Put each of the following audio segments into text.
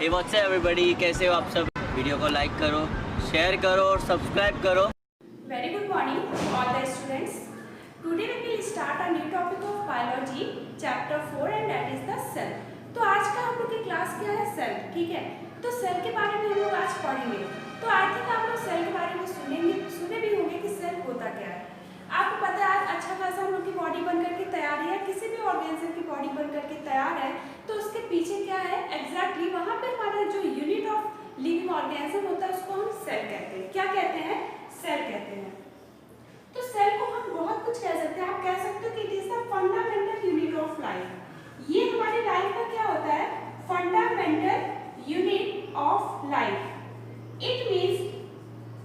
Hey what's up everybody, कैसे हो आप सब। वीडियो को लाइक करो, शेयर करो और सब्सक्राइब करो। Very good morning all the students. Today we will start a new topic of biology chapter 4 and that is the cell. तो आज का हम लोग की क्लास क्या है, सेल। ठीक है, तो सेल के बारे में हम लोग आज पढ़ेंगे। तो आई थिंक आप लोग सेल के बारे में सुने भी होंगे कि सेल होता क्या है। आपको पता है आज अच्छा खासा हम लोग की बॉडी बन करके तैयार है, किसी भी ऑर्गेनिज्म की बॉडी बन करके तैयार है, तो उसके पीछे क्या है एग्जैक्टली वहाँ पे हमारा जो यूनिट ऑफ लिविंग ऑर्गेनिज्म होता है उसको हम सेल कहते हैं। क्या कहते हैं? सेल कहते हैं। तो सेल को हम बहुत कुछ कह सकते हैं। आप कह सकते हो कि it is the fundamental unit of life. ये हमारी लाइफ का क्या होता है? Fundamental unit of life. It means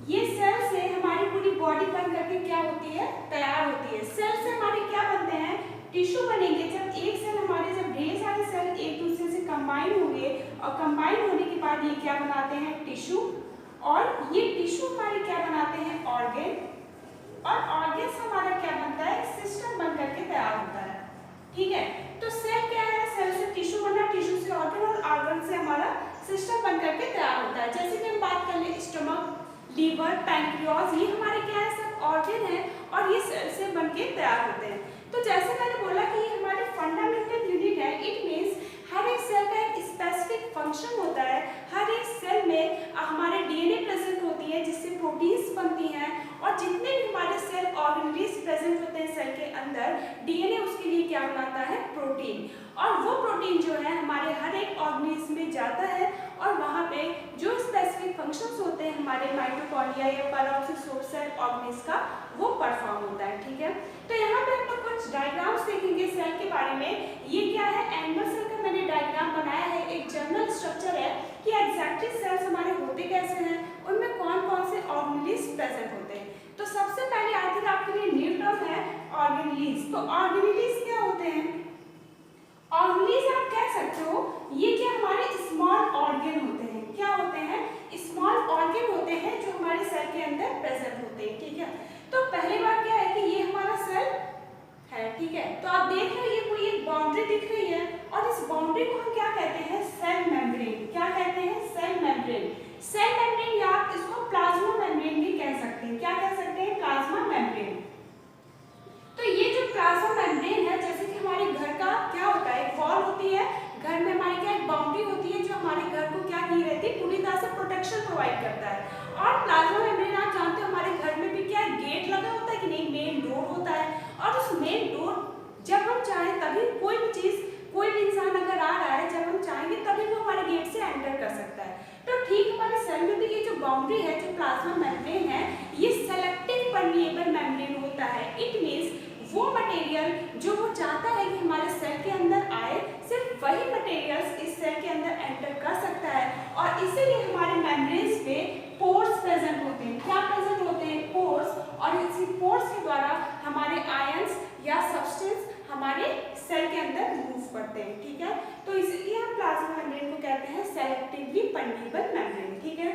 ये सेल से हमारी पूरी बॉडी बन करके क्या होती है, तैयार होती है। सेल से हमारे क्या बनते हैं? टिश्यू बनेंगे। जब एक सेल हमारे जब ढेर सारे सेल एक दूसरे से कंबाइन होंगे और कंबाइन होने के बाद ये क्या बनाते हैं? टिश्यू। और ये टिश्यू हमारे क्या बनाते हैं? ऑर्गन। और ऑर्गन से हमारा क्या बनता है? सिस्टम बन करके तैयार होता है। ठीक है, तो सेल क्या है? सेल से टिश्यू बना, टिश्यू से ऑर्गन और ऑर्गन से हमारा सिस्टम बन करके तैयार होता है। जैसे कि हम बात कर ले स्टमक, लीवर, पैंक्रियाज, ये हमारे क्या है? सब ऑर्गन है और ये सेल से बन के तैयार होते हैं। तो जैसे मैंने बोला कि ये हमारे फंडामेंटल यूनिट है। इट मींस हर एक सेल का एक स्पेसिफिक फंक्शन होता है। हर एक सेल में हमारे डीएनए प्रेजेंट होती है जिससे प्रोटीन्स बनती हैं, और जितने भी हमारे सेल ऑर्गेनेल्स प्रेजेंट होते हैं सेल के अंदर, डीएनए उसके लिए क्या बनाता है? प्रोटीन। और वो प्रोटीन जो है हमारे हर एक ऑर्गेनिज्म में जाता है और वहाँ पे जो स्पेसिफिक फंक्शंस होते हैं हमारे माइटोकॉन्ड्रिया या पेरोक्सिसोम सेल ऑर्गेनेल्स का, वो परफॉर्म होता है। ठीक है, तो यहाँ पे हम लोग कुछ डायग्राम्स देखेंगे सेल के बारे में। ये क्या है? एनिमल सेल का मैंने डायग्राम बनाया है। एक जनरल स्ट्रक्चर है कि एग्जैक्टली सेल्स हमारे होते कैसे हैं, उनमें कौन कौन से ऑर्गेनेल्स प्रेजेंट होते हैं। तो सबसे पहले आई थिंक आपके लिए न्यू टर्म है ऑर्गेनेल्स। तो ऑर्गेनेल्स क्या होते हैं? ऑर्गेनेल्स आप कह सकते हो ये क्या हमारे स्मॉल ऑर्गन होते हैं। क्या होते हैं? स्मॉल ऑर्गन होते हैं जो हमारे सेल के अंदर प्रेजेंट होते हैं। ठीक है, तो पहली बात क्या है कि ये हमारा सेल है। ठीक है, तो आप देख रहे हो ये कोई एक बाउंड्री दिख रही है और इस बाउंड्री को हम क्या कहते हैं? Cell membrane. क्या कहते हैं? Cell membrane. सेल मेम्ब्रेन या आप इसको प्लाज्मा मेम्ब्रेन भी कह सकते हैं। क्या कह सकते हैं? Plasma membrane. तो ये जो प्लाज्मा मेम्ब्रेन है, जैसे कि हमारे घर का क्या होता है? एक वॉल होती है, घर में हमारी क्या एक बाउंड्री होती है जो हमारे घर को क्या की रहती है? पूरी तरह से प्रोटेक्शन प्रोवाइड करता है। और प्लाज्मा मेम्ब्रेन आप जानते हो हमारे घर में भी क्या गेट लगा होता है कि नहीं, मेन डोर होता है। और उस मेन डोर जब हम चाहें तभी कोई भी चीज, कोई भी इंसान अगर आ रहा है, जब हम चाहेंगे तभी वो हमारे गेट से एंटर कर सकता है। तो ठीक हमारे सेल में भी ये जो बाउंड्री है, जो प्लाज्मा मेम्ब्रेन है, ये सेलेक्टिव परमिएबल मेम्ब्रेन होता है। इट मींस वो मटेरियल जो वो चाहता है कि हमारे सेल के अंदर आए, सिर्फ वही मटेरियल्स इस सेल के अंदर एंटर कर सकता है। और इसीलिए हमारे मेम्ब्रेन्स पे पोर्स प्रेजेंट होते हैं। क्या प्रेजेंट होते हैं? पोर्स। और इसी पोर्स के द्वारा हमारे आयंस या सब्सटेंस हमारे सेल के अंदर मूव करते हैं। ठीक है, तो इसलिए हम प्लाज्मा मेम्ब्रेन को कहते हैं सेलेक्टिवली परमिएबल मेम्ब्रेन। ठीक है,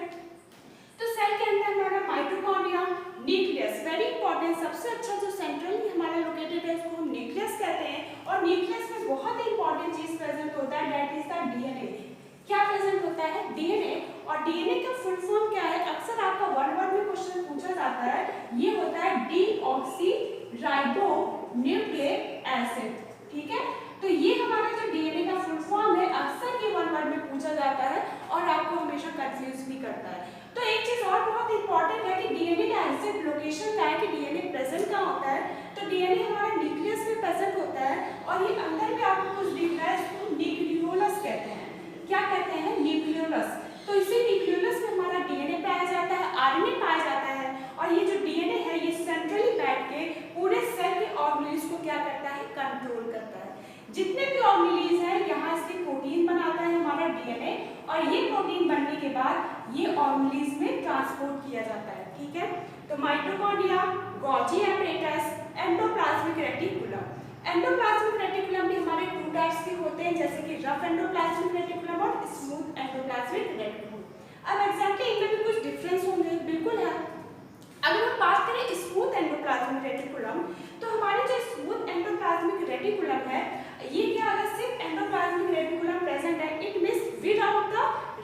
तो सेल के अंदर हमारा माइटोकॉन्ड्रिया, न्यूक्लियस, वेरी इंपॉर्टेंट, सबसे अच्छा जो सेंट्रली हमारा लोकेटेड है उसको हम न्यूक्लियस कहते हैं। और न्यूक्लियस में बहुत ही इंपॉर्टेंट चीज प्रेजेंट होता है, दैट इज द डीएनए। क्या प्रेजेंट होता है? डीएनए। और डीएनए का फुल फॉर्म क्या है? अक्सर आपका वन वर्ड में क्वेश्चन पूछा जाता है। ये होता है डीऑक्सी राइबो न्यूक्लिक एसिड। ठीक है, तो ये हमारा जो डीएनए का फुल फॉर्म है, अक्सर ये वन वर्ड में पूछा जाता है और आपको हमेशा कंफ्यूज भी करता है। तो एक चीज और बहुत इंपॉर्टेंट है कि डीएनए का एग्जैक्ट लोकेशन क्या है, कि डीएनए प्रेजेंट कहाँ होता है। तो डीएनए हमारा न्यूक्लियस में प्रेजेंट होता है और ये अंदर में आपको कुछ दिख रहा है, इसको न्यूक्लियोलस कहते हैं। क्या कहते हैं? न्यूक्लियोलस। तो इसी न्यूक्लियोलस में हमारा डीएनए पाया जाता है, आरएनए पाया जाता है। और ये जो डीएनए है ये सेंट्रली बैठ के पूरे सेल के ऑर्गेनेल्स को क्या करता है? कंट्रोल करता है। जितने भी ऑर्गेनेल्स हैं यहाँ इसके प्रोटीन बनाता है हमारा डीएनए, और ये प्रोटीन बनने के बाद ये ऑर्गेनेल्स में ट्रांसपोर्ट किया जाता है। ठीक है, तो mitochondria, Golgi apparatus, endoplasmic reticulum. Endoplasmic reticulum भी हमारे टू टाइप्स के होते हैं, जैसे कि रफ एंडोप्लाज्मिक रेटिकुलम और स्मूथ एंडोप्लाज्मिक रेटिकुलम। अब एग्जैक्टली इनमें भी कुछ डिफरेंस होंगे, बिल्कुल है। अगर हम बात करें स्मूथ एंडोप्लाज्मिक रेटिकुलम, तो हमारे जो स्मूथ एंडोप्लाज्मिक रेटिकुलम है, ये क्या, अगर सिर्फ एंडोप्लाज्मिक रेटिकुलम प्रेजेंट है, इट मींस विदाउट द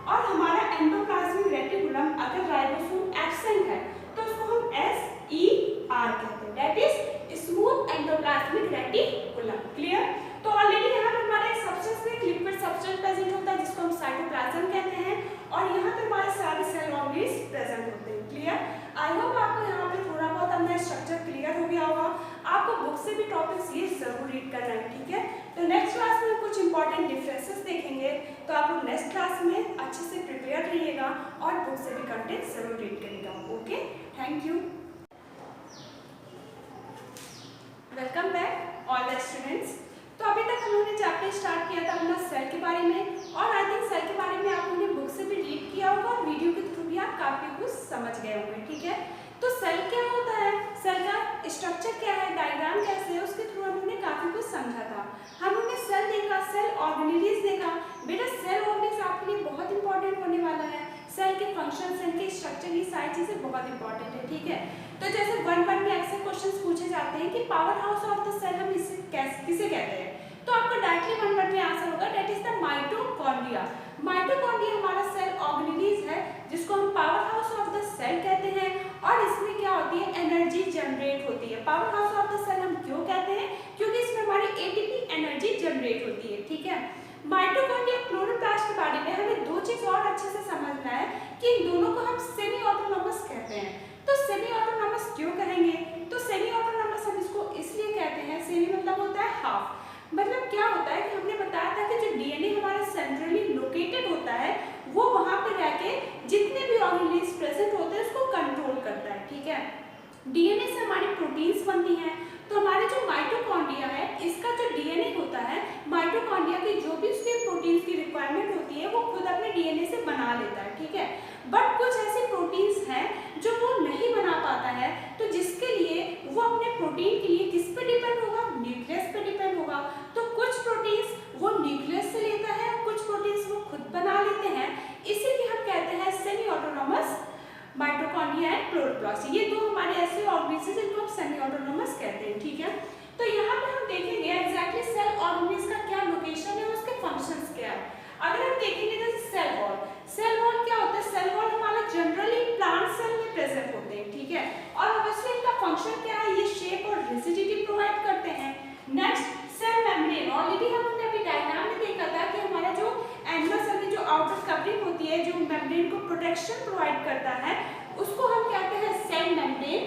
और हमारा एंडोप्लाज्मिक रेटिकुलम अगर राइबोसोम एब्सेंट है तो उसको हम SER कहते हैं, that is smooth endoplasmic reticulum. Clear? तो ऑलरेडी यहाँ पर हमारे सब्सटेंस में लिक्विड सब्सटेंस प्रेजेंट होता है जिसको हम साइटोप्लाज्म कहते हैं, और यहाँ पे हमारे सारे सेल ऑर्गेन्स प्रेजेंट होते हैं। क्लियर? आई होप आपको यहाँ पे थोड़ा बहुत अपना स्ट्रक्चर क्लियर हो गया होगा। आपको बुक से भी टॉपिक्स ये जरूर रीड करना है, ठीक है? तो नेक्स्ट क्लास में कुछ इंपॉर्टेंट डिफरेंसेस देखेंगे, तो आप लोग नेक्स्ट क्लास में अच्छे से प्रिपेयर रहिएगा और बुक से भी कंटेंट जरूर रीड करिएगा। Okay, thank you. Welcome back all the students. तो अभी तक हम लोगों ने चैप्टर स्टार्ट किया था अपना सेल के बारे में, और आई थिंक सेल के बारे में आप लोगों ने बुक से भी रीड किया होगा और वीडियो के थ्रू भी आप काफी कुछ समझ गए होंगे। ठीक है, तो सेल क्या होता है, सेल का स्ट्रक्चर क्या है, डायग्राम कैसे है, उसके थ्रू हम लोगों ने काफी कुछ समझा था। हम लोगों ने सेल देखा, सेल ऑर्गेनेलिज देखा। बेटा सेल ऑर्गेनेलिज आपके लिए बहुत इंपॉर्टेंट होने वाला है। सेल के फंक्शन, सेल के स्ट्रक्चर, ये सारी चीजें बहुत इंपॉर्टेंट है। ठीक है, तो जैसे 1 में ऐसे क्वेश्चंस पूछे जाते हैं कि power house of the cell हम इसे किसे कहते हैं, तो आपका डायरेक्टली 1 में आंसर होगा that is the mitochondria. Mitochondria हमारा सेल ऑर्गेनेलिज है जिसको हम power house of the cell कहते हैं, और इसमें क्या होती है, एनर्जी जनरेट होती है। Power house of the cell हम क्यों कहते हैं, क्योंकि इसमें हमारी एटीपी एनर्जी जनरेट होती है। ठीक है, माइटोकॉन्ड्रिया, क्लोरोप्लास्ट के बारे में हमें दो चीज और अच्छे से समझना है कि इन दोनों को हम सेमी ऑटोनॉमस कहते हैं। तो सेमी ऑटोनॉमस क्यों कहेंगे, तो सेमी ऑटोनॉमस हम इसको इसलिए कहते हैं, सेमी मतलब होता है हाफ, मतलब क्या होता है कि हमने बताया था कि जो डीएनए हमारा सेंट्रली लोकेटेड होता है वो वहां पे रह के जितने भी ऑर्गेनेल्स प्रेजेंट होते हैं उसको कंट्रोल करता है। ठीक है, डीएनए से हमारी प्रोटीन्स बनती हैं, तो हमारे जो माइटोकॉन्ड्रिया है इसका जो डीएनए होता है, माइटोकॉन्ड्रिया की जो भी उसके प्रोटीन्स की रिक्वायरमेंट होती है वो खुद अपने डीएनए से बना लेता है। ठीक है, बट कुछ ऐसे प्रोटीन्स हैं जो वो नहीं बना पाता है, तो जिसके लिए वो अपने प्रोटीन के लिए किस पे डिपेंड होगा, न्यूक्लियस पे डिपेंड होगा। तो कुछ प्रोटीन्स वो न्यूक्लियस से लेता है, कुछ प्रोटीन्स वो खुद बना लेते हैं, इसीलिए हम कहते हैं semi autonomous mitochondria and chloroplast. ये दो हमारे ऐसे ऑर्गेनेल्स हैं जिनको हम सेमी ऑटोनॉमस कहते हैं। ठीक है, तो यहाँ पे हम देखेंगे एग्जैक्टली सेल ऑर्गेनेल्स का क्या लोकेशन है, उसके फंक्शंस क्या है। अगर हम देखेंगे जैसे सेल वॉल, सेल वॉल क्या होता है, सेल वॉल हमारा जनरली प्लांट सेल में प्रेजेंट होते हैं। ठीक है, और ऑब्वियसली इनका फंक्शन क्या है, ये शेप और रिजिडिटी प्रोवाइड करते हैं। नेक्स्ट सेल मेम्ब्रेन, ऑलरेडी हमने अभी डायग्राम में देखा था कि हमारा जो एनिमल सेल की जो आउटर कवरिंग होती है, जो मेम्ब्रेन को प्रोटेक्शन प्रोवाइड करता है, उसको हम कहते हैं सेल मेम्ब्रेन,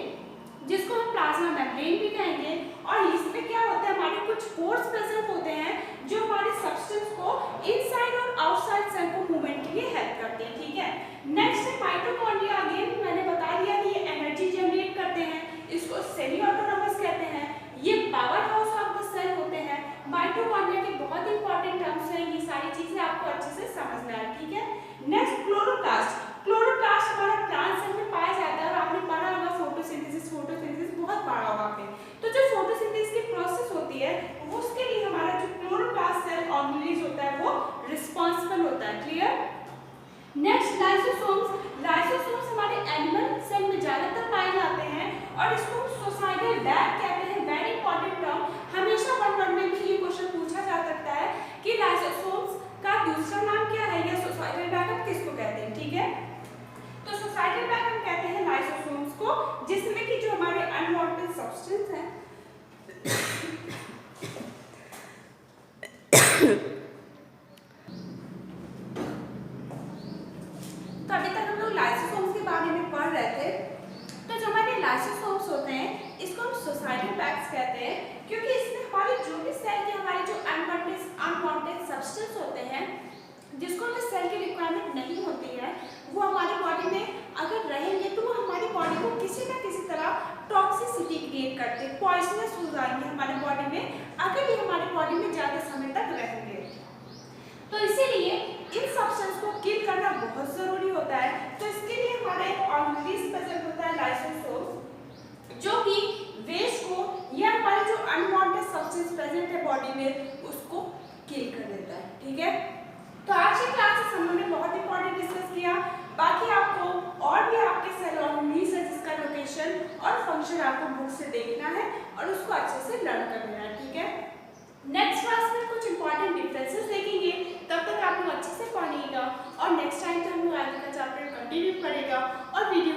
जिसको हम प्लाज्मा मेम्ब्रेन भी कहेंगे। और इसमें क्या होता है, हमारे कुछ पोर्स प्रेजेंट होते हैं जो हमारे सब्सटेंस को इनसाइड और आउटसाइड सेल को मूवमेंट के लिए हेल्प करते हैं। ठीक है, नेक्स्ट है माइटोकॉन्ड्रिया। अगेन मैंने बता दिया कि ये एनर्जी जनरेट करते हैं, इसको सेमी ऑटोनॉमस कहते हैं, ये power house of the cell होते हैं। माइटोकॉन्ड्रिया के बहुत इंपॉर्टेंट टर्म्स हैं, ये सारी चीजें आपको अच्छे से समझना है। ठीक है, नेक्स्ट क्लोरोप्लास्ट। क्लोरोप्लास्ट हमारा प्लांट सेल में पाया जाता है, और आपने पढ़ा होगा फोटोसिंथेसिस, फोटोसिंथेसिस बहुत पढ़ा होगा आपने। तो जो फोटोसिंथेसिस की प्रोसेस होती है उसके लिए हमारा जो क्लोरोप्लास्ट सेल ऑर्गेनेलिज होता है वो रिस्पांसिबल होता है। क्लियर? Next lysosomes. लाइसोसोम्स हमारे एनिमल सेल में ज्यादातर पाए जाते हैं, और इसको सोसाइटल बैग कहते हैं। वेरी इंपॉर्टेंट टर्म, हमेशा 1 में भी ये क्वेश्चन पूछा जा सकता है कि लाइसोसोम्स का दूसरा नाम क्या है, या सोसाइटल बैग हम किसको कहते हैं। ठीक है, तो सोसाइटल बैग हम कहते हैं लाइसोसोम्स को, जिसमें कि जो हमारे अनवांटेड सब्सटेंस हैं तो अभी तक हम लोग लाइसोसोम्स के बारे में पढ़ रहे थे। तो जो हमारे लाइसोसोम्स होते हैं इसको हम सोसाइटल बैग्स कहते हैं, क्योंकि इसमें हमारे जो भी सेल के हमारे जो अनवांटेड सब्सटेंस होते हैं, जिसको हमें सेल की रिक्वायरमेंट नहीं होती है, वो हमारी बॉडी में अगर रहेंगे तो वो हमारी बॉडी को किसी न किसी तरह टॉक्सिसिटी क्रिएट करते हैं, पॉइजनस हो जाएंगे हमारी बॉडी में, अगर ये हमारी बॉडी में ज़्यादा समय तक रहेंगे। तो इसीलिए इन सब्सटेंस को किल करना बहुत जरूरी होता है। तो इसके लिए हमारा एक ऑर्गेनेलिज प्रेजेंट होता है लाइसोसोम, जो कि वेस्ट को या हमारे जो अनवांटेड सब्सटेंस प्रेजेंट है बॉडी में उसको किल कर देता है। ठीक है, तो आज की क्लास में हम लोगों ने बहुत इंपॉर्टेंट डिस्कस किया। बाकी आपको और भी आपके सेल ऑर्गेनेलिज है जिसका लोकेशन और फंक्शन आपको बुक से देखना है और उसको अच्छे से लर्न कर लेना है। ठीक है, नेक्स्ट क्लास में कुछ इंपॉर्टेंट डिफरेंसेस देखेंगे, तब तक आप लोग अच्छे से पढ़िएगा और नेक्स्ट टाइम जाओ और वीडियो